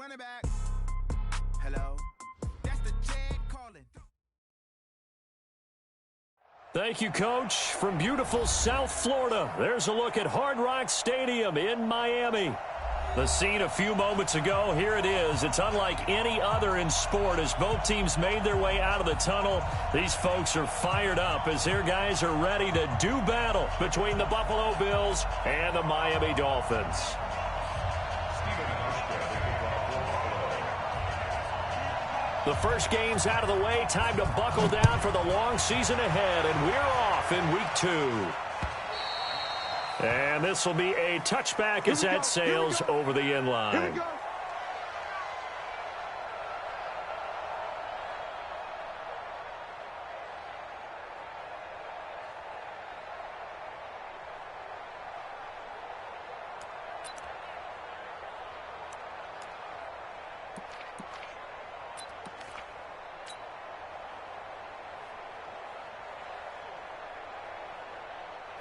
running back. Hello. That's the Jet calling. Thank you, Coach. From beautiful South Florida, there's a look at Hard Rock Stadium in Miami. The scene a few moments ago, here it is. It's unlike any other in sport as both teams made their way out of the tunnel. These folks are fired up as their guys are ready to do battle between the Buffalo Bills and the Miami Dolphins. The first game's out of the way. Time to buckle down for the long season ahead, and we're off in week 2. And this will be a touchback as that sails over the end line.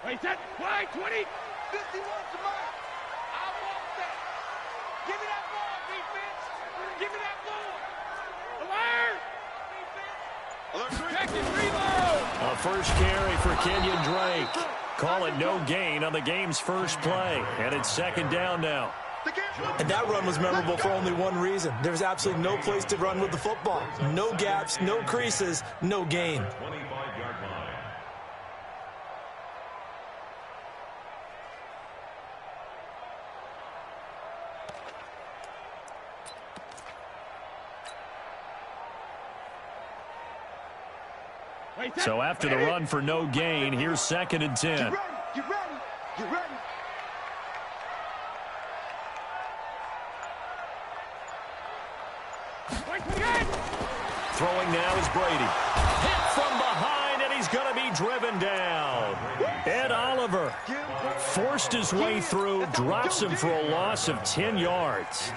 Wait, that wide 20. 51 to Mike. I want that. Give me that ball, defense. Give me that ball. Alert. Alert. Check and reload. A first carry for Kenyon Drake. Call it no gain on the game's first play. And it's second down now. And that run was memorable for only one reason. There's absolutely no place to run with the football. No gaps, no creases, no gain. So after the run for no gain, here's 2nd and 10. Get ready. Get ready. Get ready. Throwing now is Brady. Hit from behind, and he's going to be driven down. Ed Oliver forced his way through, drops him for a loss of 10 yards.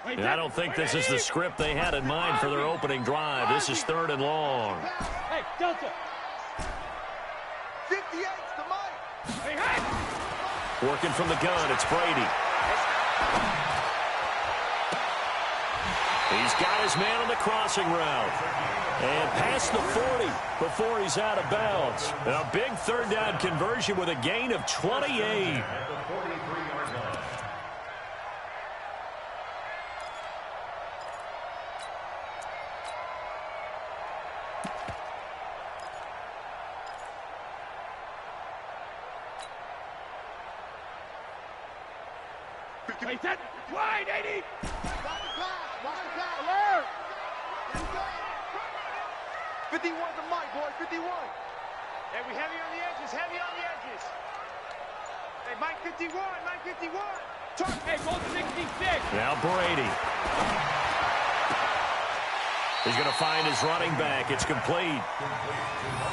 And I don't think this is the script they had in mind for their opening drive. This is 3rd and long. Hey, Delta. 58's the Mike. Hey, hey. Working from the gun, it's Brady. He's got his man on the crossing route. And past the 40 before he's out of bounds. A big 3rd down conversion with a gain of 28. Wait, that wide 80. Alert. 51 to Mike, boy, 51. Hey, we heavy on the edges, heavy on the edges. Hey, Mike 51, Mike 51. Turn, hey, go 66. Now Brady. He's going to find his running back. It's complete.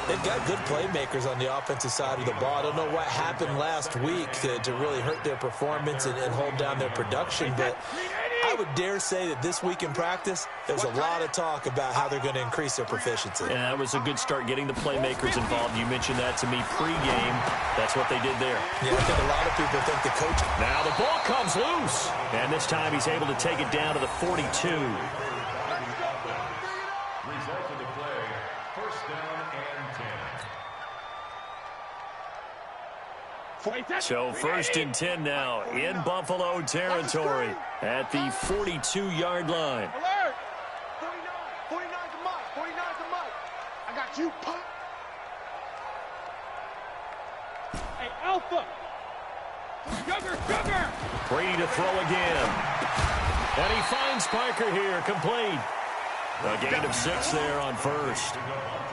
They've got good playmakers on the offensive side of the ball. I don't know what happened last week to really hurt their performance and hold down their production, but I would dare say that this week in practice, there's a lot of talk about how they're going to increase their proficiency. Yeah, that was a good start getting the playmakers involved. You mentioned that to me pregame. That's what they did there. Yeah, I think a lot of people think the coach. Now the ball comes loose, and this time he's able to take it down to the 42. So 1st and 10 now in Buffalo territory at the 42-yard line. Alert! 49, 49 to Mike, 49 to Mike. I got you, pop. Hey, Alpha. Sugar. Brady to throw again. And he finds Parker here, complete. A gain of 6 there on 1st.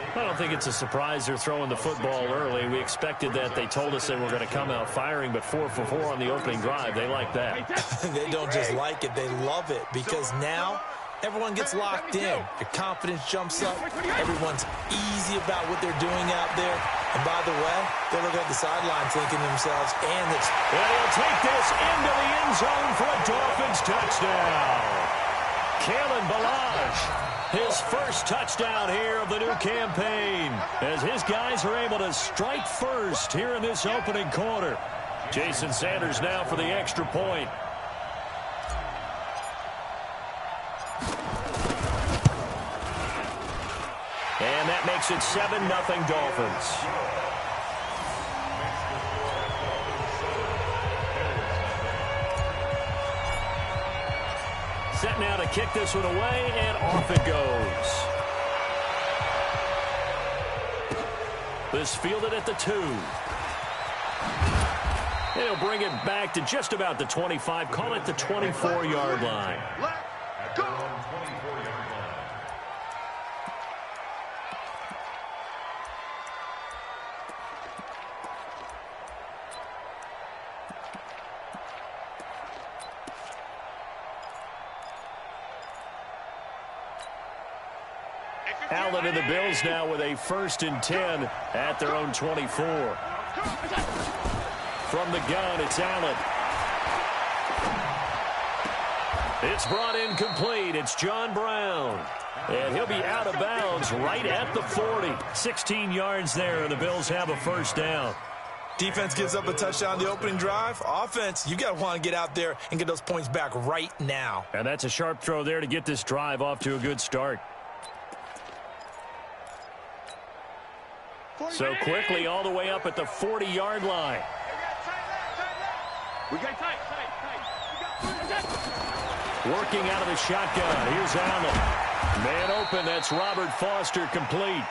I don't think it's a surprise they're throwing the football early. We expected that. They told us they were going to come out firing, but 4 for 4 on the opening drive. They like that. They don't just like it, they love it, because now everyone gets locked in. Their confidence jumps up. Everyone's easy about what they're doing out there. And by the way, they're looking at the sideline thinking to themselves, and he'll take this into the end zone for a Dolphins touchdown. Kalen Balazs, his first touchdown here of the new campaign, as his guys are able to strike first here in this opening quarter. Jason Sanders now for the extra point. And that makes it 7-0 Dolphins. Set now to kick this one away, and off it goes. This fielded at the 2. He'll bring it back to just about the 25. Call it the 24-yard line. Let's go. Allen and the Bills now with a 1st and 10 at their own 24. From the gun, it's Allen. It's brought in complete. It's John Brown. And he'll be out of bounds right at the 40. 16 yards there, and the Bills have a 1st down. Defense gives up a touchdown the opening drive. Offense, you got to want to get out there and get those points back right now. And that's a sharp throw there to get this drive off to a good start. So quickly all the way up at the 40-yard line. We got tight. Working out of the shotgun. Here's Allen. Man open. That's Robert Foster complete.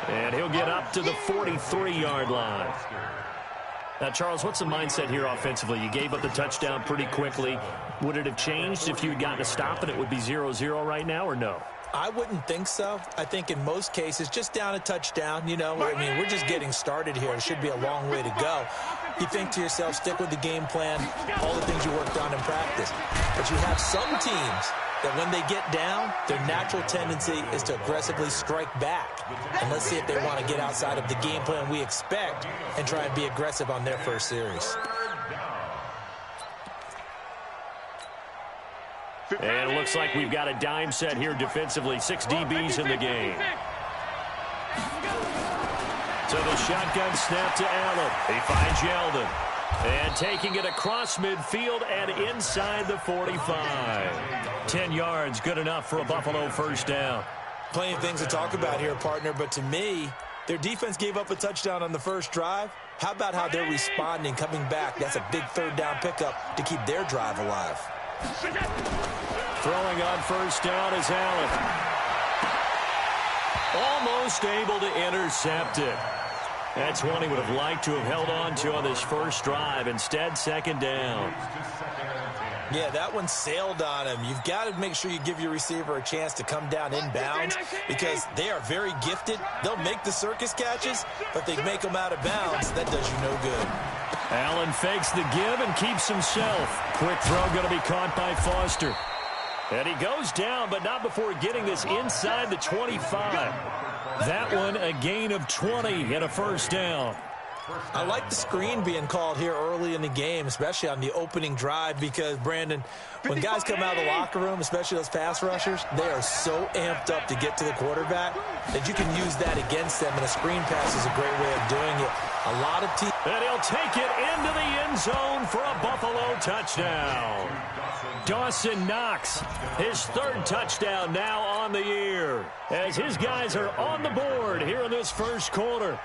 And he'll get up to the 43-yard line. Now, Charles, what's the mindset here offensively? You gave up the touchdown pretty quickly. Would it have changed if you had gotten a stop and it would be 0-0 right now, or no? I wouldn't think so. I think in most cases, just down a touchdown, you know, I mean, we're just getting started here. It should be a long way to go. You think to yourself, stick with the game plan, all the things you worked on in practice. But you have some teams that when they get down, their natural tendency is to aggressively strike back. And let's see if they want to get outside of the game plan we expect and try and be aggressive on their first series. And it looks like we've got a dime set here defensively. 6 DBs in the game. So the shotgun snap to Allen. He finds Yeldon. And taking it across midfield and inside the 45. 10 yards, good enough for a Buffalo 1st down. Plenty of things to talk about here, partner, but to me, their defense gave up a touchdown on the first drive. How about how they're responding, coming back? That's a big 3rd down pickup to keep their drive alive. Throwing on 1st down is Allen. Almost able to intercept it. That's one he would have liked to have held on to on this first drive. Instead, 2nd down. Yeah, that one sailed on him. You've got to make sure you give your receiver a chance to come down inbounds because they are very gifted. They'll make the circus catches, but they make them out of bounds. That does you no good. Allen fakes the give and keeps himself. Quick throw going to be caught by Foster. And he goes down, but not before getting this inside the 25. That one a gain of 20 and a 1st down. I like the screen being called here early in the game, especially on the opening drive, because, Brandon, when guys come out of the locker room, especially those pass rushers, they are so amped up to get to the quarterback that you can use that against them, and a screen pass is a great way of doing it. A lot of teams... And he'll take it into the end zone for a Buffalo touchdown. Dawson Knox, his 3rd touchdown now on the year, as his guys are on the board here in this first quarter.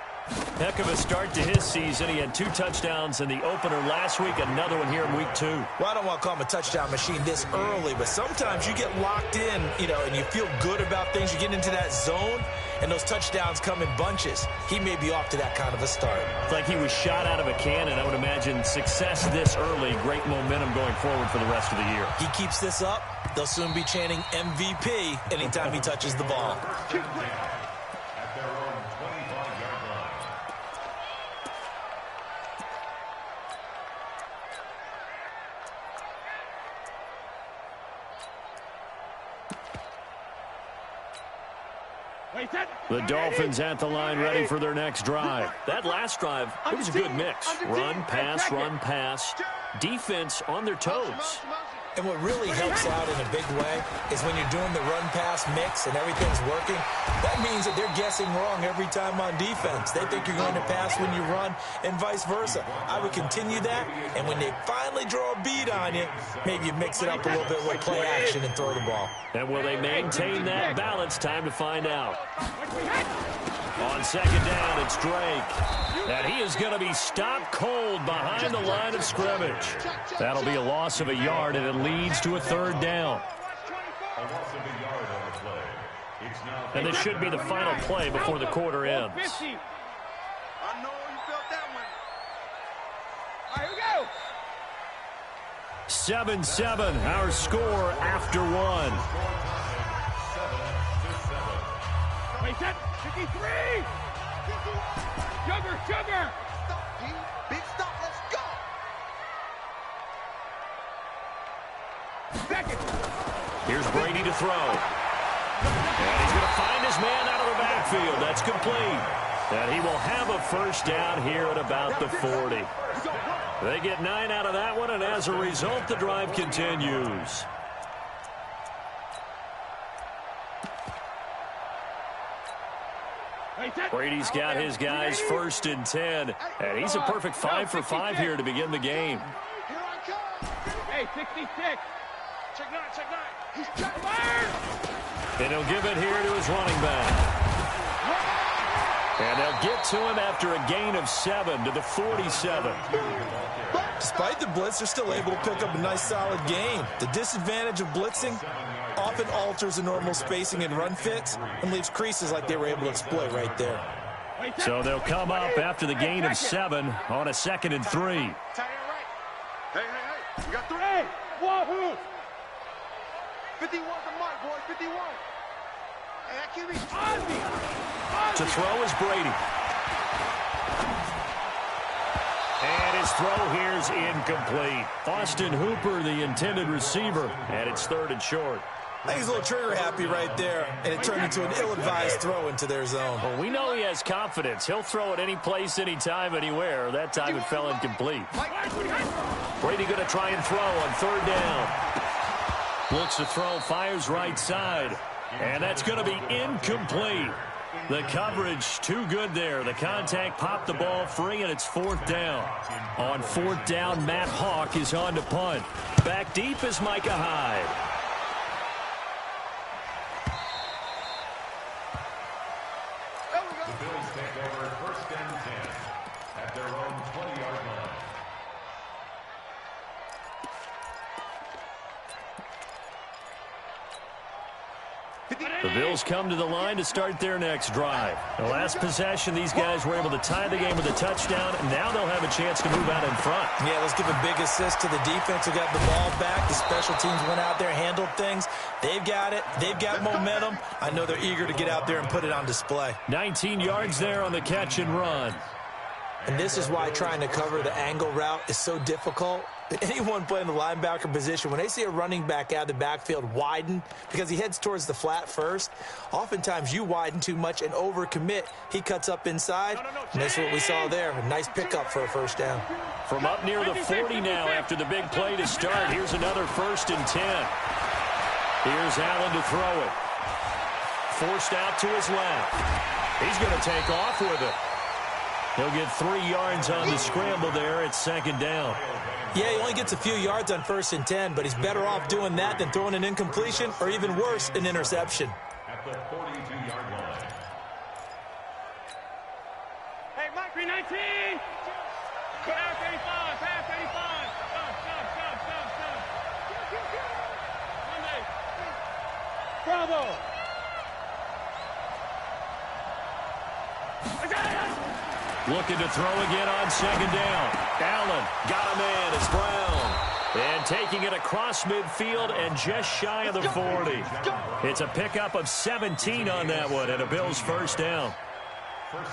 Heck of a start to his season. He had 2 touchdowns in the opener last week, another one here in week 2. Well, I don't want to call him a touchdown machine this early, but sometimes you get locked in, you know, and you feel good about things. You get into that zone, and those touchdowns come in bunches. He may be off to that kind of a start. It's like he was shot out of a cannon. I would imagine success this early, great momentum going forward for the rest of the year. He keeps this up, they'll soon be chanting MVP anytime he touches the ball. The Dolphins at the line ready for their next drive. That last drive, it was a good mix. Run, pass, defense on their toes. And what really helps out in a big way is when you're doing the run-pass mix and everything's working, that means that they're guessing wrong every time on defense. They think you're going to pass when you run and vice versa. I would continue that, and when they finally draw a beat on you, maybe you mix it up a little bit with play action and throw the ball. And will they maintain that balance? Time to find out. On second down, it's Drake. And he is going to be stopped cold behind the line of scrimmage. That'll be a loss of a yard, and it leads to a third down. And this should be the final play before the quarter ends. I know you felt that one. All right, here we go. 7-7, our score after one. Wait, set. 53. Sugar. Stop, D. Big stop. Let's go. Second. Here's Brady to throw. And he's going to find his man out of the backfield. That's complete. And he will have a first down here at about the 40. They get 9 out of that one, and as a result, the drive continues. Brady's got his guys 1st and 10, and he's a perfect 5 for 5 here to begin the game. Here I come. Hey, 66. Check 9. He's check fire. And he'll give it here to his running back. And they'll get to him after a gain of 7 to the 47. Despite the blitz, they're still able to pick up a nice, solid gain. The disadvantage of blitzing often alters the normal spacing and run fits and leaves creases like they were able to exploit right there. So they'll come up after the gain of 7 on a 2nd and 3. Hey. You got 3. Wahoo. 51's the mic, boy. 51. Hey, that QB. To throw is Brady. And his throw here's incomplete. Austin Hooper, the intended receiver, and it's 3rd and short. I think he's a little trigger happy right there, and it turned into an ill-advised throw into their zone. Well, we know he has confidence. He'll throw it any place, anytime, anywhere. That time it fell incomplete. Brady going to try and throw on 3rd down. Looks to throw, fires right side. And that's going to be incomplete. The coverage too good there. The contact popped the ball free, and it's 4th down. On 4th down, Matt Hawk is on to punt. Back deep is Micah Hyde. The Bills take over 1st and 10 at their own 20-yard line. The Bills come to the line to start their next drive. The last possession, these guys were able to tie the game with a touchdown, and now they'll have a chance to move out in front. Yeah, let's give a big assist to the defense who got the ball back. The special teams went out there, handled things. They've got it. They've got momentum. I know they're eager to get out there and put it on display. 19 yards there on the catch and run. And this is why trying to cover the angle route is so difficult. Anyone playing the linebacker position, when they see a running back out of the backfield widen because he heads towards the flat first, oftentimes you widen too much and overcommit. He cuts up inside, and that's what we saw there. A nice pickup for a first down. From up near the 40 now after the big play to start. Here's another 1st and 10. Here's Allen to throw it. Forced out to his left. He's going to take off with it. He'll get 3 yards on the scramble there at 2nd down. Yeah, he only gets a few yards on 1st and 10, but he's better off doing that than throwing an incompletion or even worse, an interception. At the 42-yard line. Hey, Mike, 319. Pass 35. Pass 35. Stop. Bravo. Looking to throw again on 2nd down. Allen got a man. It's Brown. And taking it across midfield and just shy of the 40. It's a pickup of 17 on that one and a Bills first down.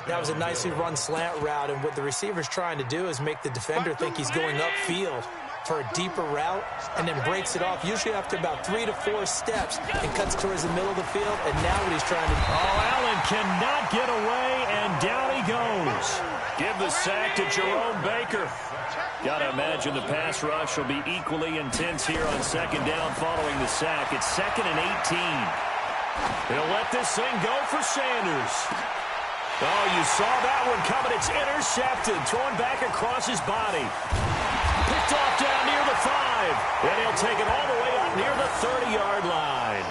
That was a nicely run slant route, and what the receiver's trying to do is make the defender think he's going upfield. for a deeper route and then breaks it off, usually after about 3 to 4 steps, and cuts towards the middle of the field, and now what he's trying to do. Oh, Allen cannot get away, and down he goes. Give the sack to Jerome Baker. Got to imagine the pass rush will be equally intense here on second down following the sack. It's 2nd and 18. He'll let this thing go for Sanders. Oh, you saw that one coming. It's intercepted. Thrown back across his body. Picked off down near the 5. And he'll take it all the way up near the 30-yard line.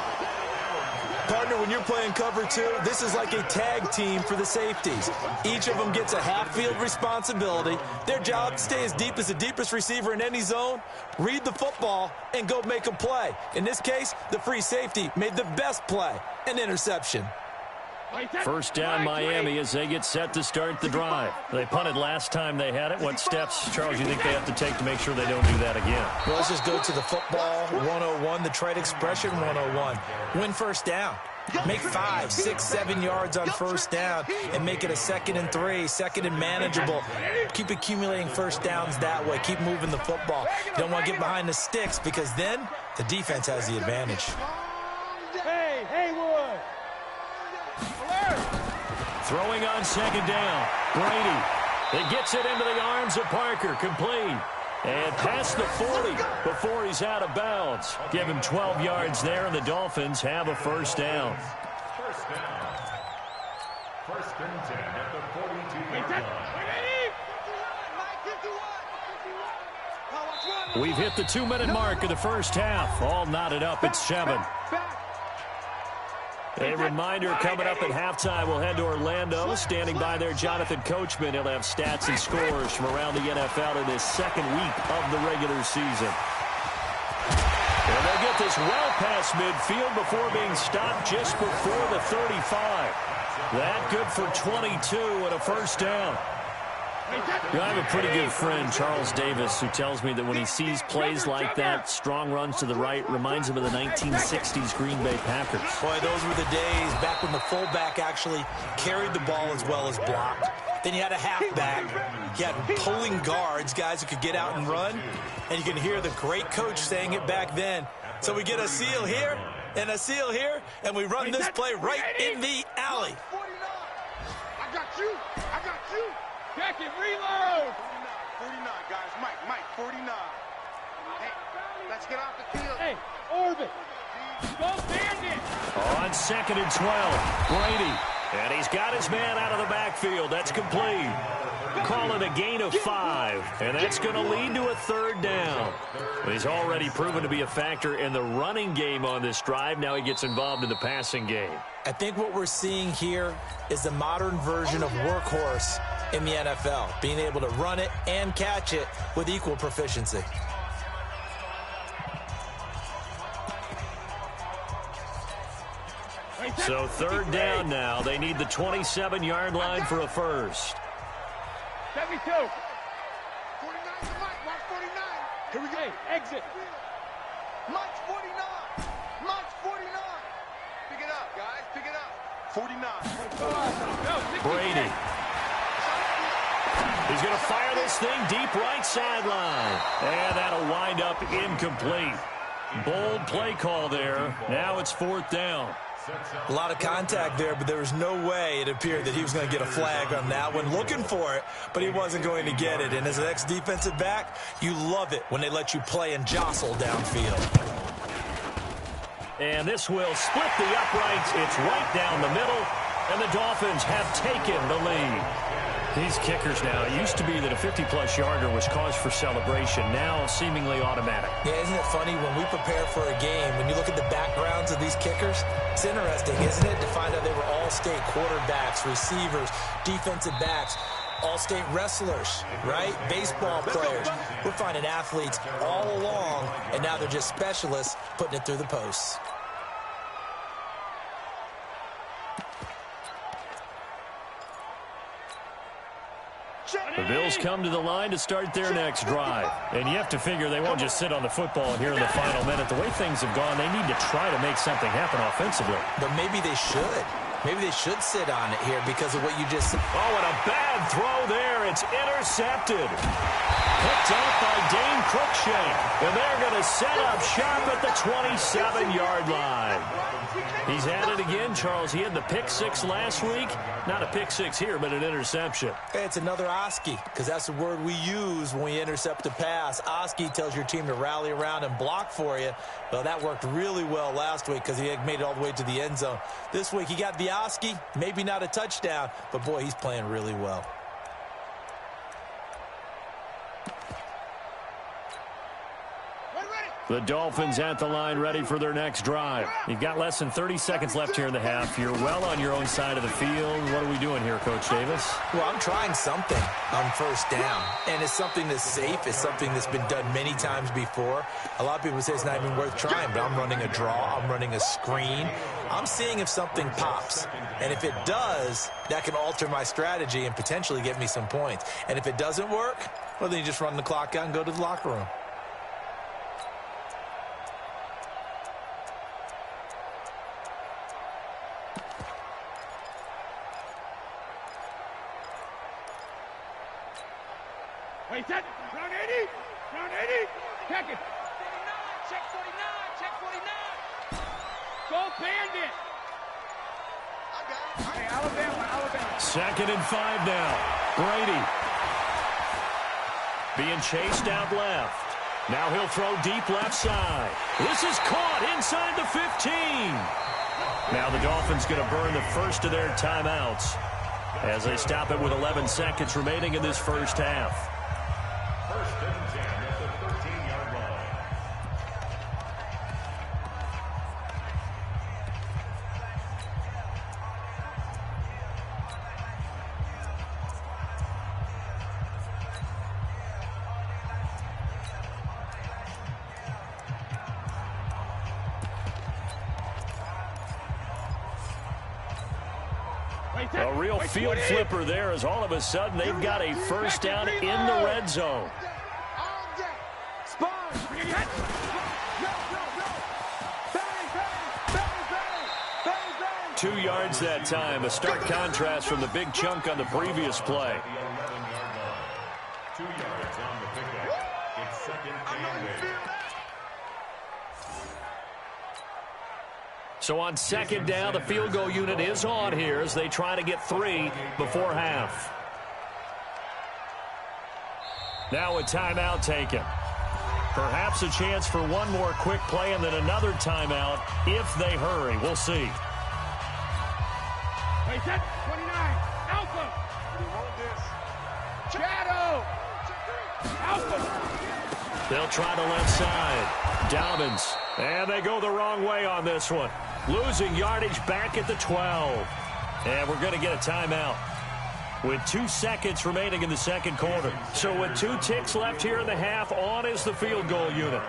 Partner, when you're playing cover 2, this is like a tag team for the safeties. Each of them gets a half-field responsibility. Their job, stay as deep as the deepest receiver in any zone, read the football, and go make a play. In this case, the free safety made the best play, an interception. First down, Miami, as they get set to start the drive. They punted last time they had it. What steps, Charles, you think they have to take to make sure they don't do that again? Well, let's just go to the football 101, the trade expression 101. Win first down. Make 5, 6, 7 yards on first down and make it a 2nd and 3, 2nd and manageable. Keep accumulating first downs that way. Keep moving the football. You don't want to get behind the sticks because then the defense has the advantage. Hey, Haywood! Throwing on second down. Brady. It gets it into the arms of Parker. Complete. And past the 40 before he's out of bounds. Give him 12 yards there, and the Dolphins have a first down. First down. 1st and 10 at the 42-yard line. We've hit the 2-minute mark of the first half. All knotted up at 7. A reminder coming up at halftime, we'll head to Orlando. Standing by there, Jonathan Coachman. He'll have stats and scores from around the NFL in this 2nd week of the regular season. And they'll get this well past midfield before being stopped just before the 35. That good for 22 and a first down. You know, I have a pretty good friend, Charles Davis, who tells me that when he sees plays like that, strong runs to the right, reminds him of the 1960s Green Bay Packers. Boy, those were the days back when the fullback actually carried the ball as well as blocked. Then you had a halfback. You had pulling guards, guys who could get out and run. And you can hear the great coach saying it back then. So we get a seal here and a seal here, and we run this play right in the alley. I got you. I got you. Check it, reload. 49, guys. Mike, 49. Hey, let's get off the field. Hey, Orbit. Go Bandit. On 2nd and 12, Brady. And he's got his man out of the backfield. That's complete. Call it a gain of 5. And that's going to lead to a 3rd down. He's already proven to be a factor in the running game on this drive. Now he gets involved in the passing game. I think what we're seeing here is the modern version of workhorse in the NFL, being able to run it and catch it with equal proficiency. So 3rd down now. They need the 27-yard line for a first. 72. 49 to Mike. Watch 49. Here we go. Hey, exit. Mike's 49. Mike's 49. Pick it up, guys. Pick it up. 49. Brady. He's going to fire this thing deep right sideline. And that'll wind up incomplete. Bold play call there. Now it's 4th down. A lot of contact there, but there was no way it appeared that he was going to get a flag on that one. Looking for it, but he wasn't going to get it. And as an ex-defensive back, you love it when they let you play and jostle downfield. And this will split the uprights. It's right down the middle, and the Dolphins have taken the lead. These kickers now, it used to be that a 50-plus yarder was cause for celebration. Now seemingly automatic. Yeah, isn't it funny when we prepare for a game, when you look at the backgrounds of these kickers, it's interesting, isn't it, to find out they were all-state quarterbacks, receivers, defensive backs, all-state wrestlers, right? Baseball players. We're finding athletes all along, and now they're just specialists putting it through the posts. The Bills come to the line to start their next drive. And you have to figure they won't just sit on the football here in the final minute. The way things have gone, they need to try to make something happen offensively. But maybe they should. Maybe they should sit on it here because of what you just said. Oh, and a bad bad throw there. It's intercepted. Picked up by Dane Cruikshank. And they're going to set up shop at the 27-yard line. He's at it again, Charles. He had the pick six last week. Not a pick six here, but an interception. It's another Oski, because that's the word we use when we intercept a pass. Oski tells your team to rally around and block for you. Well, that worked really well last week because he had made it all the way to the end zone. This week he got the Oski, maybe not a touchdown, but boy, he's playing really well. The Dolphins at the line ready for their next drive. You've got less than 30 seconds left here in the half. You're well on your own side of the field. What are we doing here, Coach Davis? Well, I'm trying something on first down, and it's something that's safe. It's something that's been done many times before. A lot of people say it's not even worth trying, but I'm running a draw. I'm running a screen. I'm seeing if something pops, and if it does, that can alter my strategy and potentially get me some points. And if it doesn't work, well, then you just run the clock out and go to the locker room. Wait, set. Round 80. Round 80. Check it. 49. Check 49. Check 49. Go Bandit. Hey, Alabama. Second and 5 now. Brady. Being chased out left. Now he'll throw deep left side. This is caught inside the 15. Now the Dolphins going to burn the first of their timeouts as they stop it with 11 seconds remaining in this first half. First and 10 at the 13-yard line. A real field flipper there as all of a sudden they've got a first down in the red zone. 2 yards that time, a stark contrast from the big chunk on the previous play. 2 yards on the pickup. It's second and 8. So on second down, the field goal unit is on here as they try to get 3 before half. Now a timeout taken. Perhaps a chance for one more quick play and then another timeout if they hurry. We'll see. Wait, set. 29. Alpha. Hold this. Shadow. Alpha. They'll try the left side. Dobbins. And they go the wrong way on this one. Losing yardage back at the 12. And we're going to get a timeout with 2 seconds remaining in the second quarter. So with 2 ticks left here in the half, on is the field goal unit.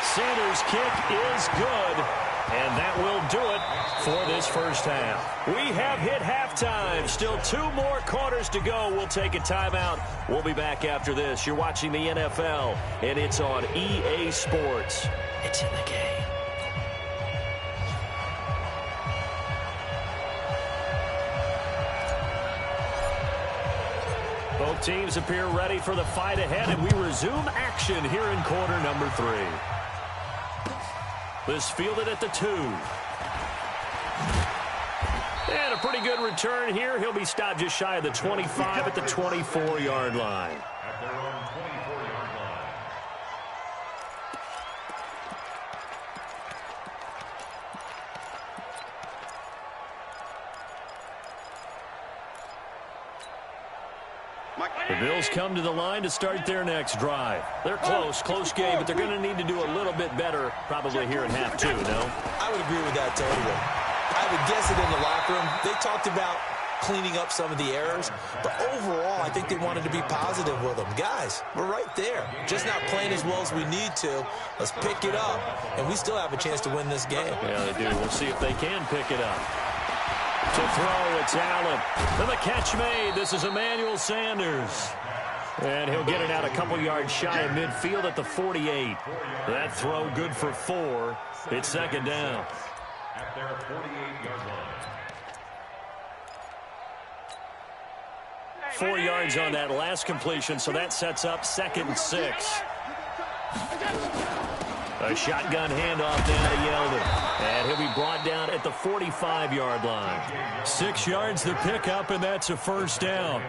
Sanders' kick is good, and that will do it for this first half. We have hit halftime. Still 2 more quarters to go. We'll take a timeout. We'll be back after this. You're watching the NFL, and it's on EA Sports. It's in the game. Both teams appear ready for the fight ahead, and we resume action here in quarter number 3. This fielded at the 2. And a pretty good return here. He'll be stopped just shy of the 25 at the 24-yard line. At their own 24-yard line. The Bills come to the line to start their next drive. They're close game, but they're going to need to do a little bit better probably here in half 2, no? I would agree with that totally. I would guess it in the locker room. They talked about cleaning up some of the errors, but overall, I think they wanted to be positive with them. Guys, we're right there. Just not playing as well as we need to. Let's pick it up, and we still have a chance to win this game. Yeah, they do. We'll see if they can pick it up. To throw, it's Allen. And the catch made. This is Emmanuel Sanders. And he'll get it out a couple yards shy of midfield at the 48. That throw good for 4. It's second down. at their 48-yard line. 4 yards on that last completion, so that sets up 2nd and 6. A shotgun handoff down to Yeldon. And he'll be brought down at the 45-yard line. 6 yards the pickup, and that's a first down.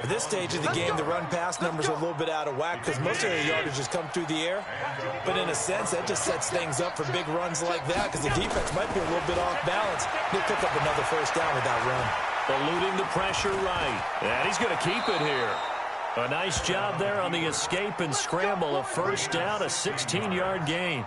At this stage of the game, the run-pass numbers are a little bit out of whack because most of the yardage has come through the air. But in a sense, that just sets things up for big runs like that because the defense might be a little bit off balance. They pick up another first down with that run. Eluding the pressure right. And he's going to keep it here. A nice job there on the escape and scramble. A first down, a 16-yard gain.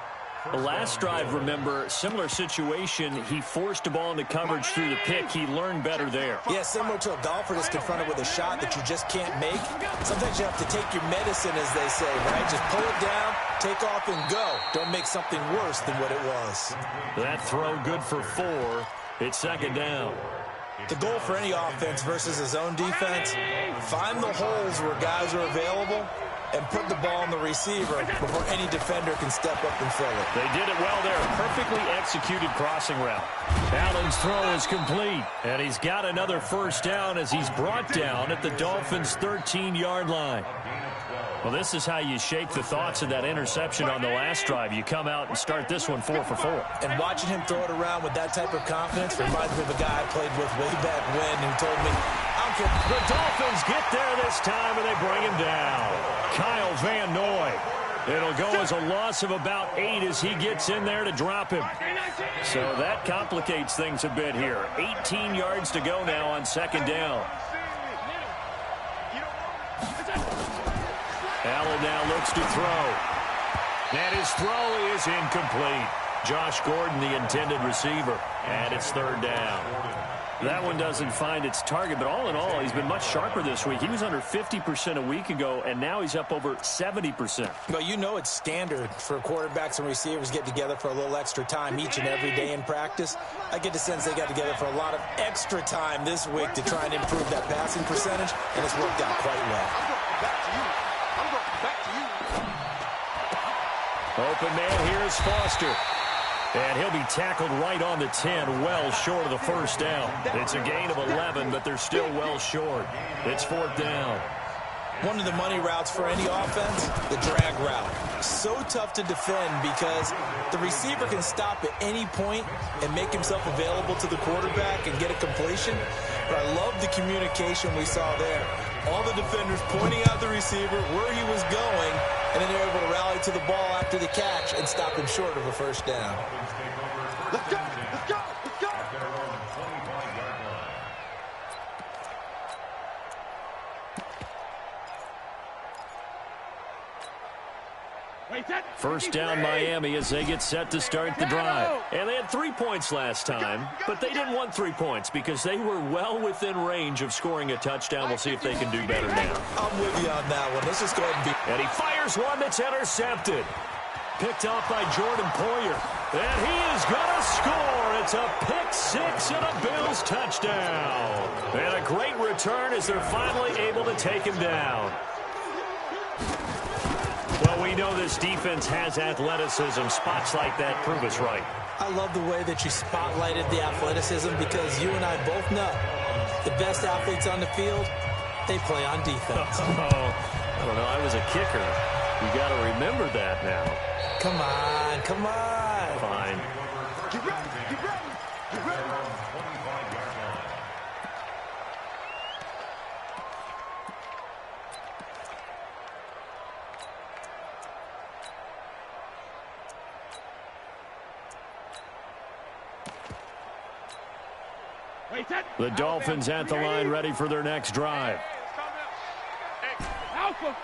The last drive, remember, similar situation. He forced a ball into coverage through the pick. He learned better there. Yeah, similar to a golfer that's confronted with a shot that you just can't make. Sometimes you have to take your medicine, as they say, right? Just pull it down, take off, and go. Don't make something worse than what it was. That throw good for 4. It's 2nd down. The goal for any offense versus his own defense, find the holes where guys are available and put the ball on the receiver before any defender can step up and fill it. They did it well there. Perfectly executed crossing route. Allen's throw is complete, and he's got another first down as he's brought down at the Dolphins' 13-yard line. Well, this is how you shake the thoughts of that interception on the last drive. You come out and start this one 4 for 4. And watching him throw it around with that type of confidence reminds me of a guy I played with way back when who told me, I don't care. The Dolphins get there this time, and they bring him down. Kyle Van Noy. It'll go as a loss of about 8 as he gets in there to drop him. So that complicates things a bit here. 18 yards to go now on 2nd down. Allen now looks to throw. And his throw is incomplete. Josh Gordon, the intended receiver. And it's 3rd down. That one doesn't find its target, but all in all, he's been much sharper this week. He was under 50% a week ago, and now he's up over 70%. Well, you know it's standard for quarterbacks and receivers get together for a little extra time each and every day in practice. I get the sense they got together for a lot of extra time this week to try and improve that passing percentage, and it's worked out quite well. Open man here is Foster. And he'll be tackled right on the 10, well short of the first down. It's a gain of 11, but they're still well short. It's 4th down. One of the money routes for any offense, the drag route. So tough to defend because the receiver can stop at any point and make himself available to the quarterback and get a completion. But I love the communication we saw there. All the defenders pointing out the receiver, where he was going, and then they're able to rally to the ball after the catch and stop him short of a first down. Let's go! Let's go! Let's go! First down Miami as they get set to start the drive. And they had 3 points last time, but they didn't want 3 points because they were well within range of scoring a touchdown. We'll see if they can do better now. I'm with you on that one. Let's just go ahead and be... And he fires one that's intercepted. Picked off by Jordan Poyer. And he is going to score. It's a pick six and a Bills touchdown. And a great return as they're finally able to take him down. Well, we know this defense has athleticism. Spots like that prove us right. I love the way that you spotlighted the athleticism because you and I both know the best athletes on the field, they play on defense. I don't know. I was a kicker. You got to remember that now. Come on, come on. Fine. Get ready, get ready, get ready. The Dolphins at the line ready for their next drive. Alpha.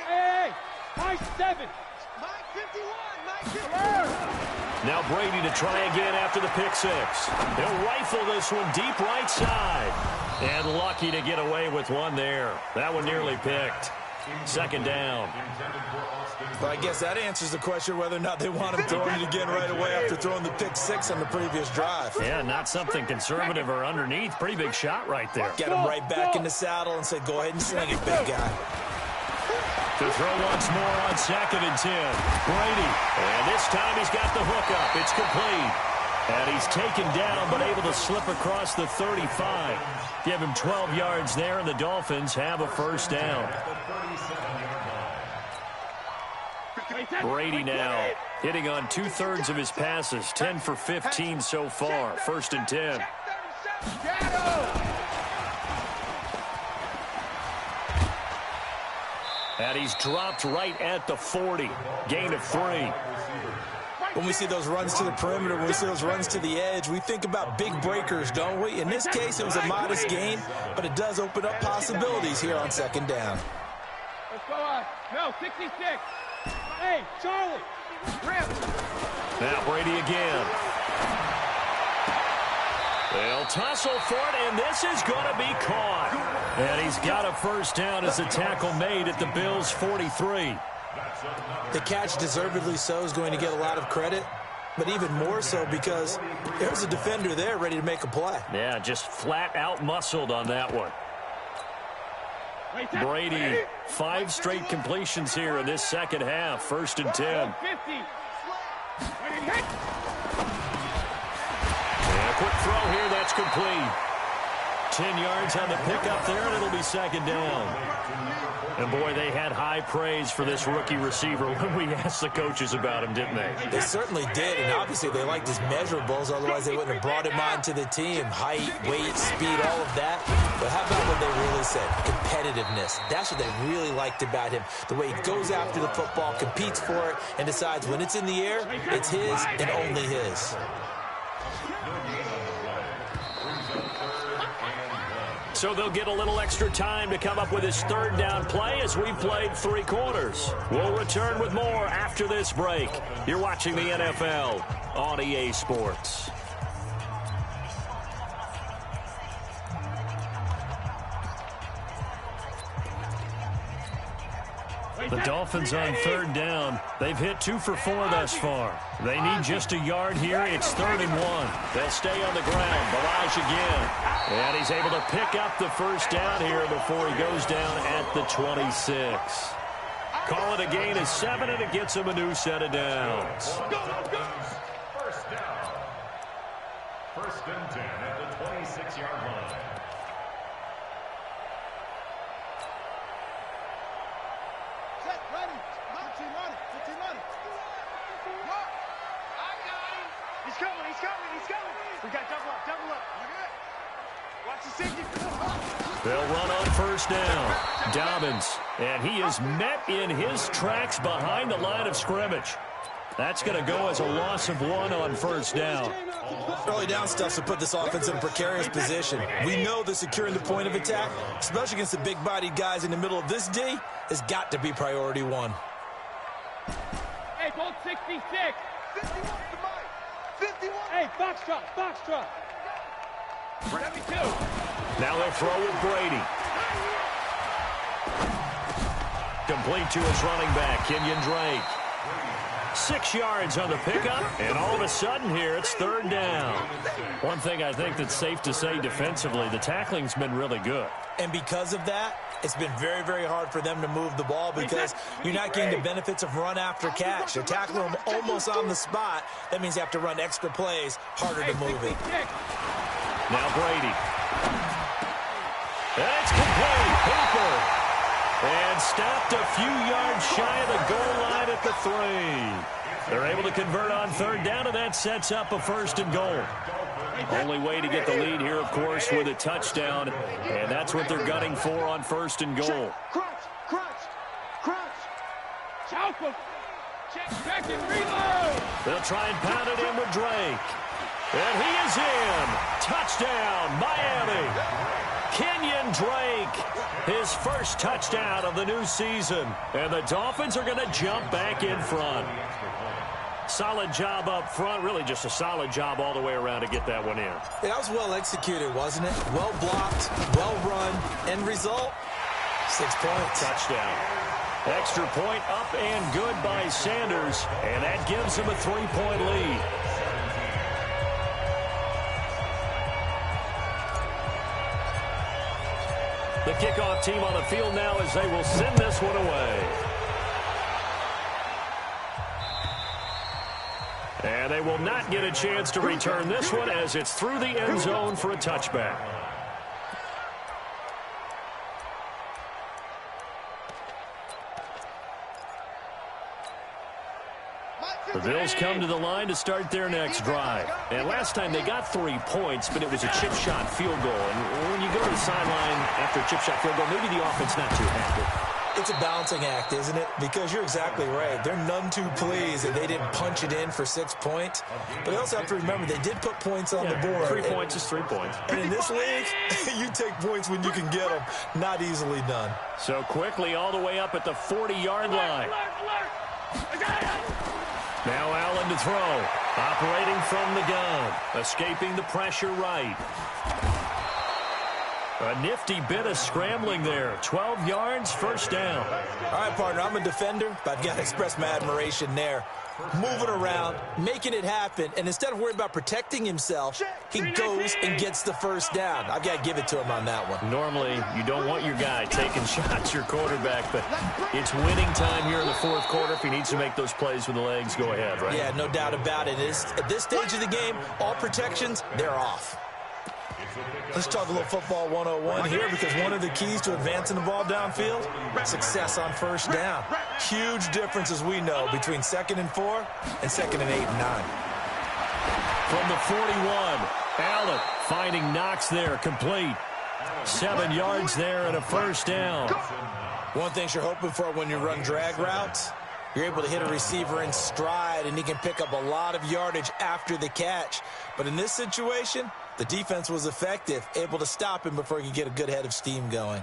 Hey, Mike 7. Mike 51. Mike 51. Now Brady to try again after the pick six. He'll rifle this one deep right side. And lucky to get away with one there. That one nearly picked. Second down. Well, I guess that answers the question whether or not they want him throwing it again right away after throwing the pick six on the previous drive. Yeah, not something conservative or underneath. Pretty big shot right there. Get him right back in the saddle and say, go ahead and sling it, big guy. To throw once more on 2nd and 10. Brady. And this time he's got the hookup. It's complete. And he's taken down but able to slip across the 35. Give him 12 yards there, and the Dolphins have a first down. Brady now hitting on 2/3 of his passes. 10 for 15 so far. 1st and 10. And he's dropped right at the 40. Gain of 3. When we see those runs to the perimeter, when we see those runs to the edge, we think about big breakers, don't we? In this case, it was a modest gain, but it does open up possibilities here on 2nd down. Let's go on. No, 66. Hey, Charlie. Rip. Now Brady again. They'll tussle for it, and this is going to be caught. And he's got a first down as a tackle made at the Bills' 43. The catch, deservedly so, is going to get a lot of credit, but even more so because there's a defender there ready to make a play. Yeah, just flat out muscled on that one. Brady, 5 straight completions here in this second half. 1st and 10. And a quick throw here, that's complete. 10 yards on the pickup there, and it'll be 2nd down. And, boy, they had high praise for this rookie receiver when we asked the coaches about him, didn't they? They certainly did, and obviously they liked his measurables. Otherwise, they wouldn't have brought him on to the team. Height, weight, speed, all of that. But how about what they really said? Competitiveness. That's what they really liked about him. The way he goes after the football, competes for it, and decides when it's in the air, it's his and only his. So they'll get a little extra time to come up with his 3rd down play as we've played 3 quarters. We'll return with more after this break. You're watching the NFL on EA Sports. The Dolphins on 3rd down. They've hit 2 for 4 thus far. They need just a yard here. It's 3rd and 1. They'll stay on the ground. Balaj again. And he's able to pick up the first down here before he goes down at the 26. Call it a gain of 7, and it gets him a new set of downs. First down. 1st and 10 at the 26-yard line. He's coming. We got double up. Watch the safety. They'll run on 1st down. Dobbins, and he is met in his tracks behind the line of scrimmage. That's going to go as a loss of 1 on 1st down. Early down stuff to put this offense in a precarious position. We know that securing the point of attack, especially against the big-bodied guys in the middle of this D, has got to be priority 1. Hey, goal 66. 51 to Mike. 51. Hey, box drop. 72. Now they'll throw with Brady. Complete to his running back, Kenyon Drake. 6 yards on the pickup, and all of a sudden here it's 3rd down. One thing I think that's safe to say defensively, the tackling's been really good. And because of that, it's been very, very hard for them to move the ball because you're not getting the benefits of run after catch. They're tackling them almost on the spot. That means you have to run extra plays, harder to move it. Now Brady. And it's complete. Hooper. And stopped a few yards shy of the goal line at the 3. They're able to convert on 3rd down, and that sets up a 1st and goal. Only way to get the lead here, of course, with a touchdown, and that's what they're gunning for on 1st and goal. Check and reload. They'll try and pound it in with Drake. And he is in. Touchdown, Miami. Kenyon Drake, his first touchdown of the new season. And the Dolphins are going to jump back in front. Solid job up front, really just a solid job all the way around to get that one in. That was well executed, wasn't it? Well blocked, well run. End result, 6 points. Touchdown. Extra point up and good by Sanders, and that gives him a 3-point lead. The kickoff team on the field now as they will send this one away. And they will not get a chance to return this one as it's through the end zone for a touchback. The Bills come to the line to start their next drive. And last time they got 3 points, but it was a chip shot field goal. And when you go to the sideline after a chip shot field goal, maybe the offense not too happy. It's a balancing act, isn't it? Because you're exactly right. They're none too pleased that they didn't punch it in for 6 points. But they also have to remember they did put points on the board. 3 points is 3 points. And in this league, you take points when you can get them. Not easily done. So quickly all the way up at the 40-yard line. Now Allen to throw. Operating from the gun. Escaping the pressure right. A nifty bit of scrambling there. 12 yards, first down. All right, partner, I'm a defender, but I've got to express my admiration there. Moving around, making it happen, and instead of worrying about protecting himself, he goes and gets the first down. I've got to give it to him on that one. Normally, you don't want your guy taking shots, your quarterback, but it's winning time here in the fourth quarter. If he needs to make those plays with the legs, go ahead, right? Yeah, no doubt about it. At this stage of the game, all protections, they're off. Let's talk a little football 101 here, because one of the keys to advancing the ball downfield, success on first down. Huge difference, as we know, between 2nd and 4 and 2nd and 8 and 9. From the 41, Allen finding Knox there, complete. 7 yards there and a first down. One thing you're hoping for when you run drag routes, you're able to hit a receiver in stride, and he can pick up a lot of yardage after the catch. But in this situation, the defense was effective, able to stop him before he could get a good head of steam going.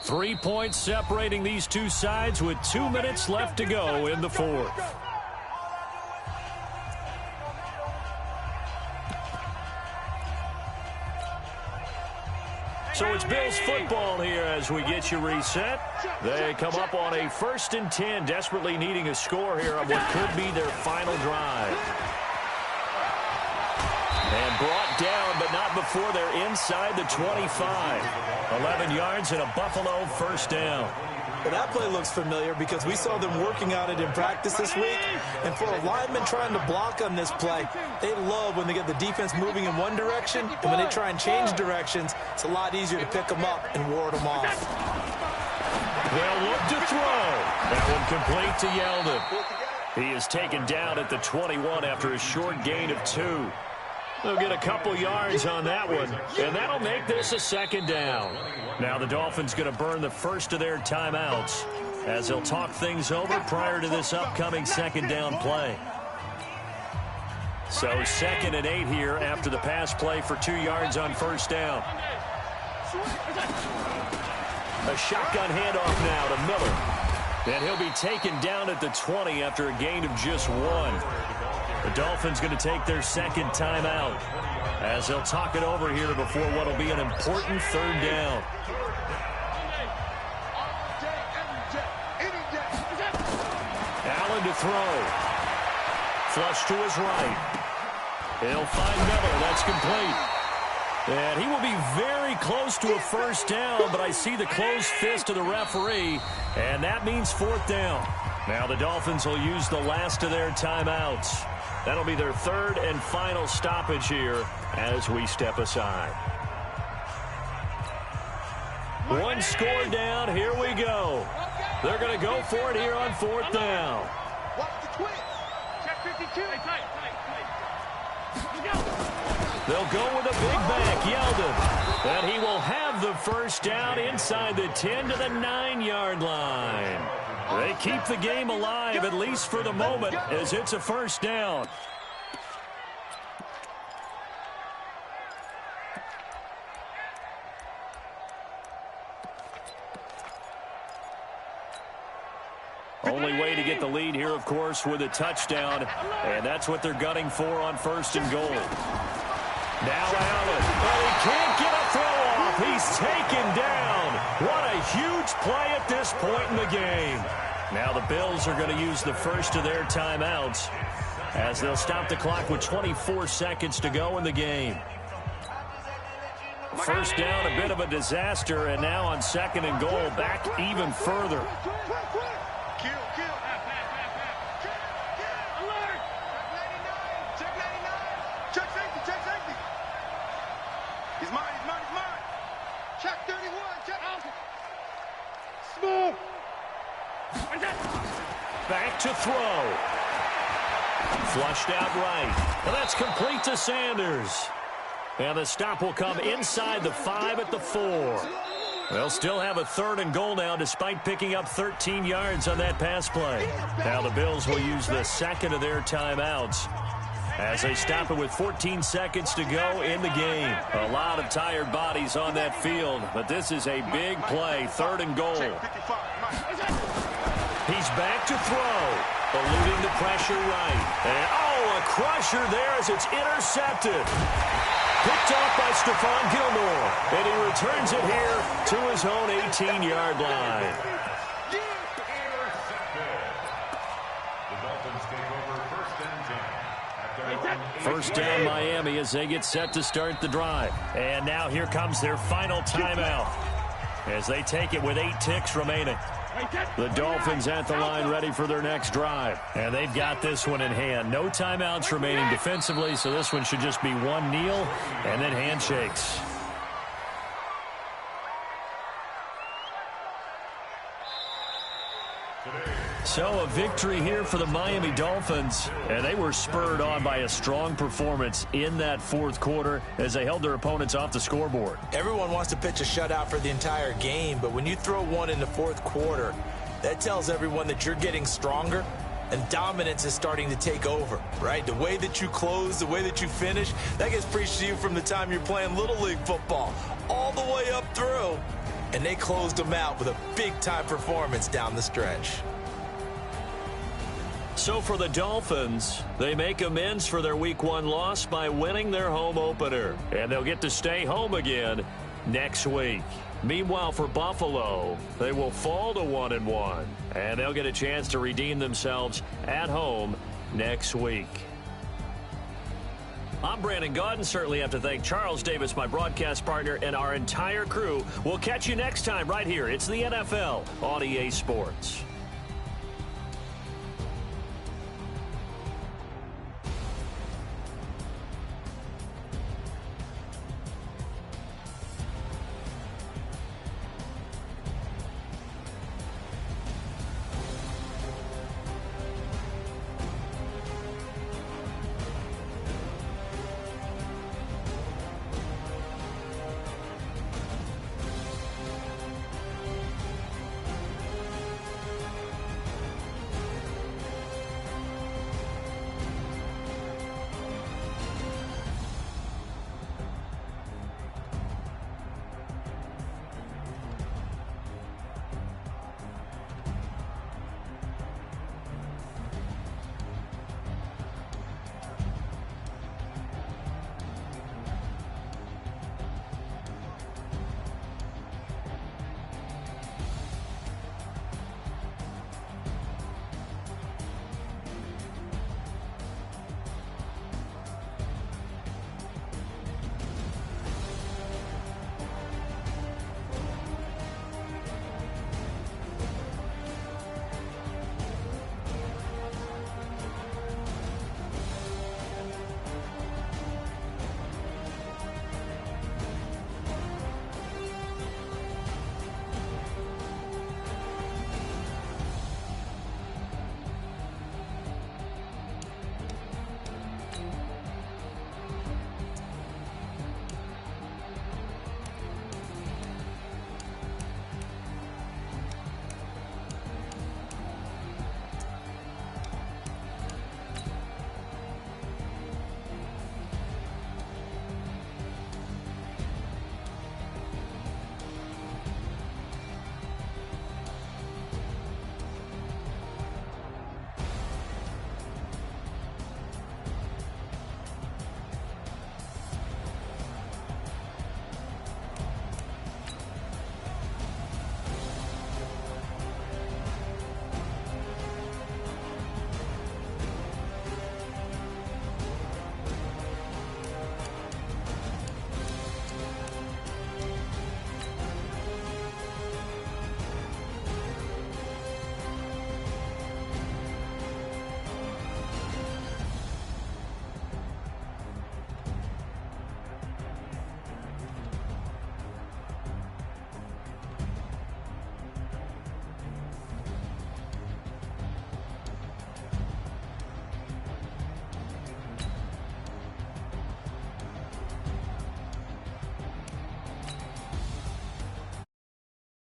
Three points separating these two sides with 2 minutes left to go in the fourth. So it's Bills football here as we get you reset. They come up on a 1st and 10, desperately needing a score here on what could be their final drive. And brought down, but not before they're inside the 25. 11 yards and a Buffalo first down. Well, that play looks familiar because we saw them working on it in practice this week. And for a lineman trying to block on this play, they love when they get the defense moving in one direction. And when they try and change directions, it's a lot easier to pick them up and ward them off. They'll look to throw. That one complete to Yeldon. He is taken down at the 21 after a short gain of 2. They'll get a couple yards on that one, and that'll make this a 2nd down. Now the Dolphins going to burn the first of their timeouts as they'll talk things over prior to this upcoming 2nd down play. So 2nd and 8 here after the pass play for 2 yards on first down. A shotgun handoff now to Miller. And he'll be taken down at the 20 after a gain of just 1. The Dolphins going to take their 2nd timeout as they'll talk it over here before what will be an important 3rd down. Allen to throw. Flush to his right. He'll find Miller. That's complete. And he will be very close to a first down, but I see the closed fist of the referee, and that means 4th down. Now the Dolphins will use the last of their timeouts. That'll be their 3rd and final stoppage here as we step aside. One score down. Here we go. They're going to go for it here on 4th down. Watch the twist. Check 52. They'll go with a big back, Yeldon. And he will have the first down inside the 10 to the 9-yard line. They keep the game alive, at least for the moment, as it's a first down. Only way to get the lead here, of course, with a touchdown, and that's what they're gunning for on 1st and goal. Now Allen, but he can't get a throw off. He's taken down. What a huge play at this point in the game. Now the Bills are going to use the first of their timeouts as they'll stop the clock with 24 seconds to go in the game. First down, a bit of a disaster, and now on second and goal, back even further. Back to throw. Flushed out right. And that's complete to Sanders. And the stop will come inside the 5 at the 4. They'll still have a third and goal now despite picking up 13 yards on that pass play. Now the Bills will use the second of their timeouts as they stop it with 14 seconds to go in the game. A lot of tired bodies on that field, but this is a big play, third and goal. He's back to throw, eluding the pressure right. And, a crusher there as it's intercepted. Picked off by Stephon Gilmore, and he returns it here to his own 18-yard line. The Dolphins take over first and 10 at their own First down Miami as they get set to start the drive. And now here comes their final timeout as they take it with 8 ticks remaining. The Dolphins at the line ready for their next drive. And they've got this one in hand. No timeouts remaining defensively, so this one should just be one kneel and then handshakes. So a victory here for the Miami Dolphins, and they were spurred on by a strong performance in that fourth quarter as they held their opponents off the scoreboard. Everyone wants to pitch a shutout for the entire game, but when you throw one in the fourth quarter, that tells everyone that you're getting stronger and dominance is starting to take over, right? The way that you close, the way that you finish, that gets preached to you from the time you're playing Little League football all the way up through, and they closed them out with a big-time performance down the stretch. So for the Dolphins, they make amends for their Week 1 loss by winning their home opener. And they'll get to stay home again next week. Meanwhile, for Buffalo, they will fall to 1-1. And they'll get a chance to redeem themselves at home next week. I'm Brandon Gaudin. Certainly have to thank Charles Davis, my broadcast partner, and our entire crew. We'll catch you next time right here. It's the NFL on EA Sports.